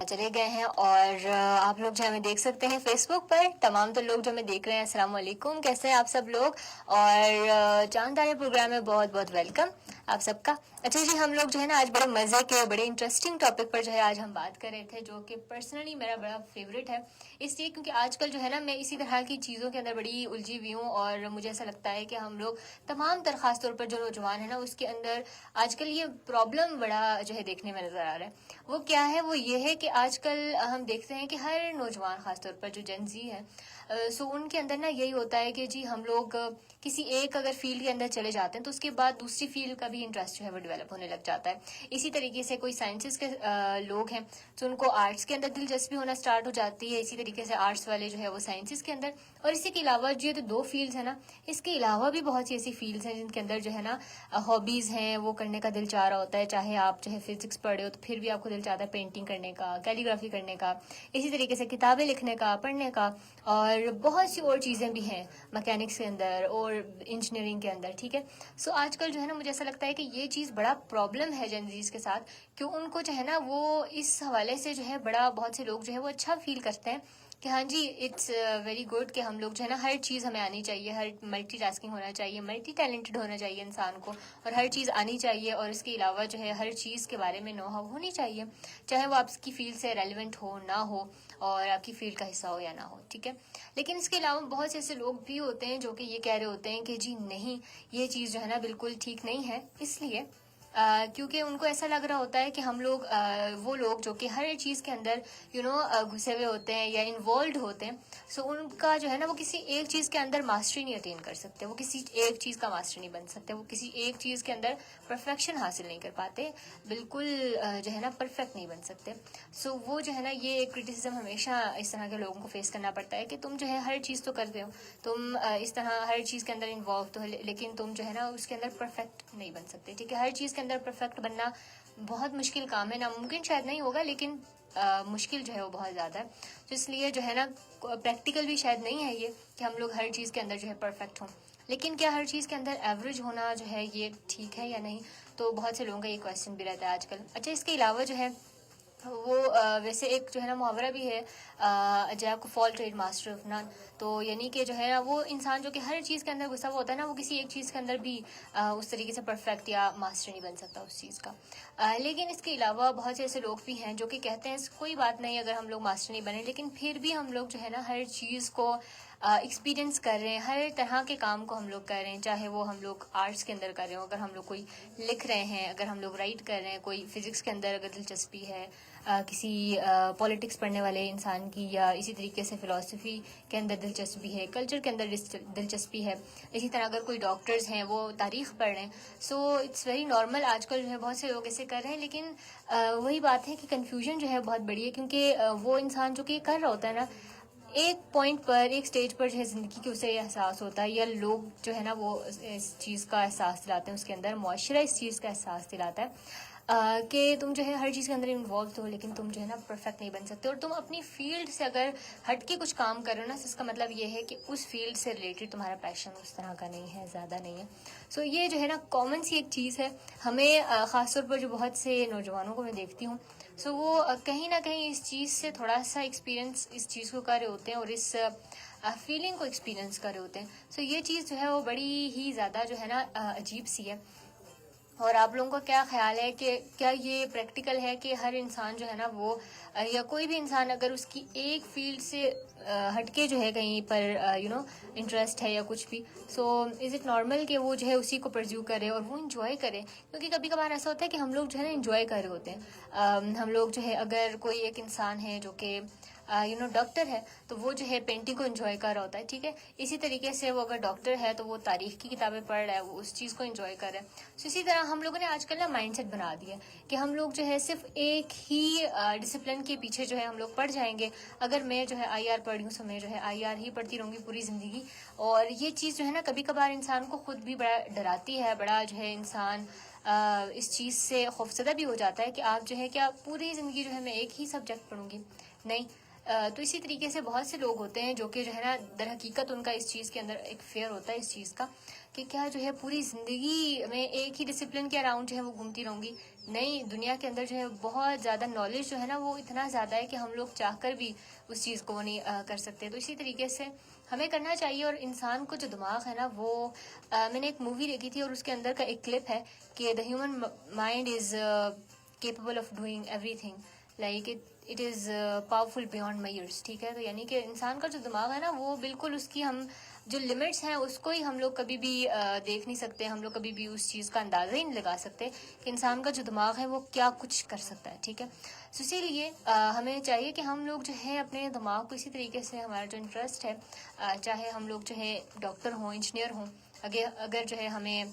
چلے گئے ہیں اور آپ لوگ جو ہمیں دیکھ سکتے ہیں فیس بک پر. تمام تو لوگ جو ہمیں دیکھ رہے ہیں السلام علیکم, کیسے ہیں آپ سب لوگ؟ اور چاند تارے پروگرام میں بہت بہت ویلکم آپ سب کا. اچھا جی, ہم لوگ جو ہے نا آج بڑے مزے کے بڑے انٹرسٹنگ ٹاپک پر جو ہے آج ہم بات کر رہے تھے, جو کہ پرسنلی میرا بڑا فیوریٹ ہے. اس لیے کیونکہ آج کل جو ہے نا میں اسی طرح کی چیزوں کے اندر بڑی الجھی ہوئی ہوں, اور مجھے ایسا لگتا ہے کہ ہم لوگ تمام تر خاص طور پر جو نوجوان ہیں نا اس کے اندر آج کل یہ پرابلم بڑا جو ہے دیکھنے میں نظر آ رہا ہے. وہ کیا ہے؟ وہ یہ ہے کہ آج کل ہم دیکھتے ہیں کہ ہر نوجوان خاص طور پر جو جن زی ہے ان کے اندر نا یہی ہوتا ہے کہ جی ہم لوگ کسی ایک اگر فیلڈ کے اندر چلے جاتے ہیں تو اس کے بعد دوسری فیلڈ کا بھی انٹرسٹ جو ہے وہ ڈیولپ ہونے لگ جاتا ہے. اسی طریقے سے کوئی سائنسز کے لوگ ہیں تو ان کو آرٹس کے اندر دلچسپی ہونا اسٹارٹ ہو جاتی ہے, اسی طریقے سے آرٹس والے جو ہے وہ سائنسز کے اندر. اور اسی کے علاوہ جو تو دو فیلڈز ہیں نا, اس کے علاوہ بھی بہت سی ایسی فیلڈز ہیں جن کے اندر جو ہے نا ہابیز ہیں, وہ کرنے کا دل چاہ رہا ہوتا ہے. چاہے آپ جو ہے فزکس پڑھے ہو تو پھر بھی آپ کو دل چاہتا ہے پینٹنگ کرنے کا, کیلیگرافی کرنے کا, اسی طریقے سے کتابیں لکھنے کا, پڑھنے کا, اور بہت سی اور چیزیں بھی ہیں مکینکس کے اندر اور انجینئرنگ کے اندر. ٹھیک ہے, سو آج کل جو ہے نا مجھے ایسا لگتا ہے کہ یہ چیز بڑا پرابلم ہے جنزیز کے ساتھ, کہ ان کو جو ہے نا وہ اس حوالے سے جو ہے بڑا بہت سے لوگ جو ہے وہ اچھا فیل کرتے ہیں کہ ہاں جی اٹس ویری گڈ کہ ہم لوگ جو ہے نا ہر چیز ہمیں آنی چاہیے, ہر ملٹی ٹاسکنگ ہونا چاہیے, ملٹی ٹیلنٹڈ ہونا چاہیے انسان کو, اور ہر چیز آنی چاہیے, اور اس کے علاوہ جو ہے ہر چیز کے بارے میں نو ہاؤ ہونی چاہیے, چاہے وہ آپ کی فیلڈ سے ریلیونٹ ہو نہ ہو اور آپ کی فیلڈ کا حصہ ہو یا نہ ہو. ٹھیک ہے, لیکن اس کے علاوہ بہت سے ایسے لوگ بھی ہوتے ہیں جو کہ یہ کہہ رہے ہوتے ہیں کہ جی نہیں, یہ چیز جو ہے نا بالکل ٹھیک نہیں ہے, اس لیے کیونکہ ان کو ایسا لگ رہا ہوتا ہے کہ ہم لوگ وہ لوگ جو کہ ہر چیز کے اندر گھسے ہوئے ہوتے ہیں یا انوالوڈ ہوتے ہیں, سو ان کا جو ہے نا وہ کسی ایک چیز کے اندر ماسٹری نہیں اٹین کر سکتے, وہ کسی ایک چیز کا ماسٹر نہیں بن سکتے, وہ کسی ایک چیز کے اندر پرفیکشن حاصل نہیں کر پاتے, بالکل جو ہے نا پرفیکٹ نہیں بن سکتے. سو وہ جو ہے نا یہ کرٹیسزم ہمیشہ اس طرح کے لوگوں کو فیس کرنا پڑتا ہے کہ تم جو ہے ہر چیز تو کرتے ہو, تم اس طرح ہر چیز کے اندر انوالو تو ہے, لیکن تم جو ہے نا اس کے اندر پرفیکٹ نہیں بن سکتے. ٹھیک ہے, ہر چیز کے اندر پرفیکٹ بننا بہت مشکل کام ہے, ناممکن شاید نہیں ہوگا لیکن مشکل جو ہے وہ بہت زیادہ ہے. تو اس لیے جو ہے نا پریکٹیکل بھی شاید نہیں ہے یہ کہ ہم لوگ ہر چیز کے اندر جو ہے پرفیکٹ ہوں. لیکن کیا ہر چیز کے اندر ایوریج ہونا جو ہے یہ ٹھیک ہے یا نہیں, تو بہت سے لوگوں کا یہ کویشچن بھی رہتا ہے آج کل. اچھا, اس کے علاوہ جو ہے وہ ویسے ایک جو ہے نا محاورہ بھی ہے, عجائب کو فال ٹریڈ ماسٹر آف نان, تو یعنی کہ جو ہے نا وہ انسان جو کہ ہر چیز کے اندر گھسا ہوا ہوتا ہے نا, وہ کسی ایک چیز کے اندر بھی اس طریقے سے پرفیکٹ یا ماسٹر نہیں بن سکتا اس چیز کا. لیکن اس کے علاوہ بہت سے ایسے لوگ بھی ہیں جو کہ کہتے ہیں کوئی بات نہیں اگر ہم لوگ ماسٹر نہیں بنے, لیکن پھر بھی ہم لوگ جو ہے نا ہر چیز کو ایکسپیرینس کر رہے ہیں, ہر طرح کے کام کو ہم لوگ کر رہے ہیں, چاہے وہ ہم لوگ آرٹس کے اندر کر رہے ہوں, اگر ہم لوگ کوئی لکھ رہے ہیں, اگر ہم لوگ رائٹ کر رہے ہیں, کوئی فزکس کے اندر اگر دلچسپی ہے, کسی پولیٹکس پڑھنے والے انسان کی, یا اسی طریقے سے فلسفی کے اندر دلچسپی ہے, کلچر کے اندر دلچسپی ہے, اسی طرح اگر کوئی ڈاکٹرز ہیں وہ تاریخ پڑھ رہے ہیں, سو اٹس ویری نارمل. آج کل جو ہے بہت سے لوگ ایسے کر رہے ہیں, لیکن وہی بات ہے کہ کنفیوژن جو ہے بہت بڑی ہے, کیونکہ وہ انسان جو کہ یہ کر رہا ہوتا ہے نا, ایک پوائنٹ پر ایک سٹیج پر جو ہے زندگی کی اسے احساس ہوتا ہے, یا لوگ جو ہے نا وہ اس چیز کا احساس دلاتے ہیں, اس کے اندر معاشرہ اس چیز کا احساس دلاتا ہے کہ تم جو ہے ہر چیز کے اندر انوالو ہو, لیکن تم جو ہے نا پرفیکٹ نہیں بن سکتے, اور تم اپنی فیلڈ سے اگر ہٹ کے کچھ کام کرو نا, اس کا مطلب یہ ہے کہ اس فیلڈ سے ریلیٹڈ تمہارا پیشن اس طرح کا نہیں ہے, زیادہ نہیں ہے. سو یہ جو ہے نا کامن سی ایک چیز ہے ہمیں, خاص طور پر جو بہت سے نوجوانوں کو میں دیکھتی ہوں, سو وہ کہیں نہ کہیں اس چیز سے تھوڑا سا ایکسپیرینس اس چیز کو کر رہے ہوتے ہیں, اور اس فیلنگ کو ایکسپیرینس کر رہے ہوتے ہیں. سو یہ چیز جو ہے وہ بڑی ہی زیادہ جو ہے نا عجیب سی ہے. اور آپ لوگوں کا کیا خیال ہے کہ کیا یہ پریکٹیکل ہے کہ ہر انسان جو ہے نا وہ, یا کوئی بھی انسان اگر اس کی ایک فیلڈ سے ہٹ کے جو ہے کہیں پر انٹرسٹ ہے یا کچھ بھی, سو از اٹ نارمل کہ وہ جو ہے اسی کو پرسیو کرے اور وہ انجوائے کرے؟ کیونکہ کبھی کبھار ایسا ہوتا ہے کہ ہم لوگ جو ہے نا انجوائے کر رہے ہوتے ہیں. ہم لوگ جو ہے اگر کوئی ایک انسان ہے جو کہ ڈاکٹر ہے, تو وہ جو ہے پینٹنگ کو انجوائے کر رہا ہوتا ہے. ٹھیک ہے, اسی طریقے سے وہ اگر ڈاکٹر ہے تو وہ تاریخ کی کتابیں پڑھ رہا ہے, وہ اس چیز کو انجوائے کر رہا ہے. سو اسی طرح ہم لوگوں نے آج کل نا مائنڈ سیٹ بنا دیا ہے کہ ہم لوگ جو ہے صرف ایک ہی ڈسپلن کے پیچھے جو ہے ہم لوگ پڑھ جائیں گے. اگر میں جو ہے آئی آر پڑھ رہی ہوں, سو میں جو ہے آئی آر ہی پڑھتی رہوں گی پوری زندگی. اور یہ چیز جو ہے نا کبھی کبھار انسان کو خود بھی بڑا ڈراتی ہے, بڑا جو ہے انسان اس چیز سے خوفزدہ بھی ہو جاتا ہے کہ آپ جو ہے کیا پوری زندگی جو ہے میں ایک ہی سبجیکٹ پڑھوں گی. نہیں, تو اسی طریقے سے بہت سے لوگ ہوتے ہیں جو کہ جو ہے نا در حقیقت ان کا اس چیز کے اندر ایک فیئر ہوتا ہے اس چیز کا کہ کیا جو ہے پوری زندگی میں ایک ہی ڈسپلن کے اراؤنڈ جو ہے وہ گھومتی رہوں گی. نہیں, دنیا کے اندر جو ہے بہت زیادہ نالج جو ہے نا وہ اتنا زیادہ ہے کہ ہم لوگ چاہ کر بھی اس چیز کو نہیں کر سکتے. تو اسی طریقے سے ہمیں کرنا چاہیے. اور انسان کو جو دماغ ہے نا وہ میں نے ایک مووی دیکھی تھی اور اس کے اندر کا ایک کلپ ہے کہ the human mind is capable of doing every thing like it is powerful beyond measures. ٹھیک ہے, تو یعنی کہ انسان کا جو دماغ ہے نا وہ بالکل اس کی ہم جو لمٹس ہیں اس کو ہی ہم لوگ کبھی بھی دیکھ نہیں سکتے. ہم لوگ کبھی بھی اس چیز کا اندازہ ہی نہیں لگا سکتے کہ انسان کا جو دماغ ہے وہ کیا کچھ کر سکتا ہے. ٹھیک ہے, تو اسی لیے ہمیں چاہیے کہ ہم لوگ جو ہے اپنے دماغ کو اسی طریقے سے ہمارا جو انٹرسٹ ہے چاہے ہم لوگ جو ہے ڈاکٹر ہوں, انجینئر ہوں, اگر جو ہے ہمیں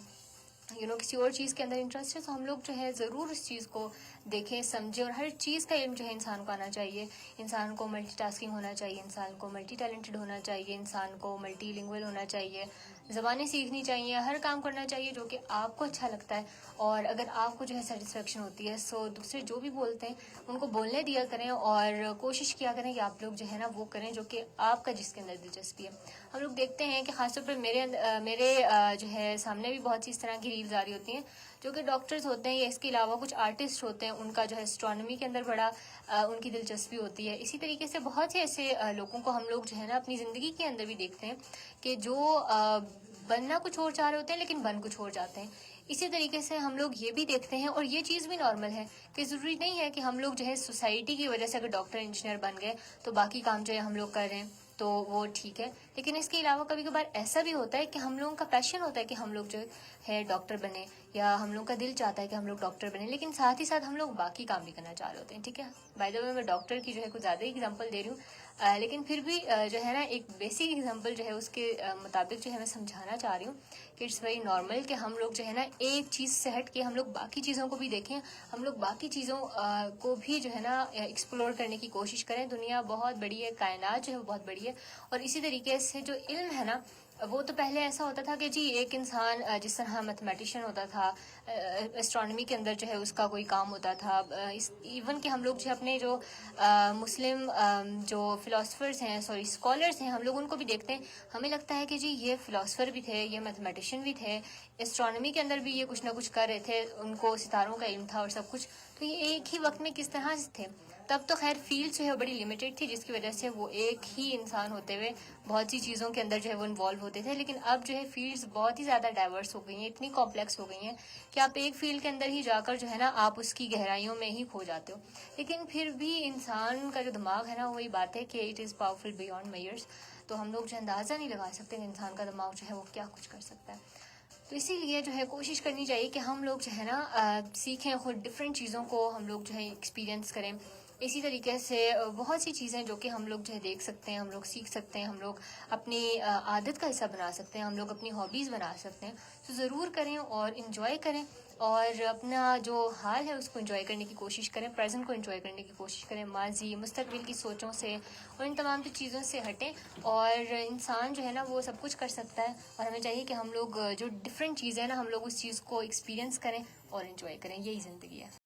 کسی اور چیز کے اندر انٹرسٹ ہے تو ہم لوگ جو ہے ضرور اس چیز کو دیکھیں سمجھیں. اور ہر چیز کا علم جو ہے انسان کو آنا چاہیے. انسان کو ملٹی ٹاسکنگ ہونا چاہیے, انسان کو ملٹی ٹیلنٹڈ ہونا چاہیے, انسان کو ملٹی لنگوئل ہونا چاہیے, زبانیں سیکھنی چاہیے, ہر کام کرنا چاہیے جو کہ آپ کو اچھا لگتا ہے. اور اگر آپ کو جو ہے سیٹسفیکشن ہوتی ہے سو دوسرے جو بھی بولتے ہیں ان کو بولنے دیا کریں اور کوشش کیا کریں کہ آپ لوگ جو ہے نا وہ کریں جو کہ آپ کا جس کے اندر دلچسپی ہے. ہم لوگ دیکھتے ہیں کہ خاص طور پر میرے جو ہے سامنے بھی بہت سی اس طرح کی ریلز آ رہی ہوتی ہیں جو کہ ڈاکٹرز ہوتے ہیں یا اس کے علاوہ کچھ آرٹسٹ ہوتے ہیں, ان کا جو ہے اسٹرانومی کے اندر بڑا ان کی دلچسپی ہوتی ہے. اسی طریقے سے بہت سے ایسے لوگوں کو ہم لوگ جو ہے نا اپنی زندگی کے اندر بھی دیکھتے ہیں کہ جو بننا کچھ اور چاہ رہے ہوتے ہیں لیکن بن کچھ اور جاتے ہیں. اسی طریقے سے ہم لوگ یہ بھی دیکھتے ہیں اور یہ چیز بھی نارمل ہے کہ ضروری نہیں ہے کہ ہم لوگ جو ہے سوسائٹی کی وجہ سے اگر ڈاکٹر انجینئر بن گئے تو باقی کام جو ہے ہم لوگ کر رہے ہیں تو وہ ٹھیک ہے. لیکن اس کے علاوہ کبھی کبھار ایسا بھی ہوتا ہے کہ ہم لوگوں کا پیشن ہوتا ہے کہ ہم لوگ جو ہے ڈاکٹر بنے یا ہم لوگوں کا دل چاہتا ہے کہ ہم لوگ ڈاکٹر بنے, لیکن ساتھ ہی ساتھ ہم لوگ باقی کام بھی کرنا چاہ رہے ہوتے ہیں. ٹھیک ہے, بائی دا وے میں ڈاکٹر کی جو ہے کچھ زیادہ ہی اگزامپل دے رہی ہوں لیکن پھر بھی جو ہے نا ایک بیسک اگزامپل جو ہے اس کے مطابق جو ہے میں سمجھانا چاہ رہی ہوں کہ اٹس ویری نارمل کہ ہم لوگ جو ہے نا ایک چیز سے ہٹ کے ہم لوگ باقی چیزوں کو بھی دیکھیں, ہم لوگ باقی چیزوں کو بھی جو ہے نا ایکسپلور کرنے کی کوشش کریں. دنیا بہت بڑی ہے, کائنات جو ہے وہ بہت بڑی ہے. اور اسی طریقے سے جو علم ہے نا وہ تو پہلے ایسا ہوتا تھا کہ جی ایک انسان جس طرح میتھمیٹیشین ہوتا تھا, اسٹرانومی کے اندر جو ہے اس کا کوئی کام ہوتا تھا. ایون کہ ہم لوگ جو اپنے جو مسلم جو فلاسفرز ہیں اسکالرز ہیں ہم لوگ ان کو بھی دیکھتے ہیں, ہمیں لگتا ہے کہ جی یہ فلاسفر بھی تھے, یہ میتھمیٹیشین بھی تھے, اسٹرانومی کے اندر بھی یہ کچھ نہ کچھ کر رہے تھے, ان کو ستاروں کا علم تھا اور سب کچھ. تو یہ ایک ہی وقت میں کس طرح سے تھے. تب تو خیر فیلڈ جو ہے بڑی لمیٹیڈ تھی جس کی وجہ سے وہ ایک ہی انسان ہوتے ہوئے بہت سی چیزوں کے اندر جو ہے وہ انوالو ہوتے تھے. لیکن اب جو ہے فیلڈز بہت ہی زیادہ ڈائیورس ہو گئی ہیں, اتنی کمپلیکس ہو گئی ہیں کہ آپ ایک فیلڈ کے اندر ہی جا کر جو ہے نا آپ اس کی گہرائیوں میں ہی کھو جاتے ہو. لیکن پھر بھی انسان کا جو دماغ ہے نا وہی بات ہے کہ it is powerful beyond measures. تو ہم لوگ جو اندازہ نہیں لگا سکتے کہ انسان کا دماغ جو ہے وہ کیا کچھ کر سکتا ہے. تو اسی لیے جو ہے کوشش کرنی چاہیے کہ ہم لوگ جو ہے نا سیکھیں خود, ڈفرینٹ چیزوں کو ہم لوگ جو ہے ایکسپیرینس کریں. اسی طریقے سے بہت سی چیزیں جو کہ ہم لوگ جو ہے دیکھ سکتے ہیں, ہم لوگ سیکھ سکتے ہیں, ہم لوگ اپنی عادت کا حصہ بنا سکتے ہیں, ہم لوگ اپنی ہابیز بنا سکتے ہیں. تو ضرور کریں اور انجوائے کریں اور اپنا جو حال ہے اس کو انجوائے کرنے کی کوشش کریں, پریزنٹ کو انجوائے کرنے کی کوشش کریں, ماضی مستقبل کی سوچوں سے اور ان تمام چیزوں سے ہٹیں. اور انسان جو ہے نا وہ سب کچھ کر سکتا ہے اور ہمیں چاہیے کہ ہم لوگ جو ڈفرینٹ چیزیں ہیں نا ہم لوگ اس چیز کو ایکسپیرینس کریں اور انجوائے کریں. یہی زندگی ہے.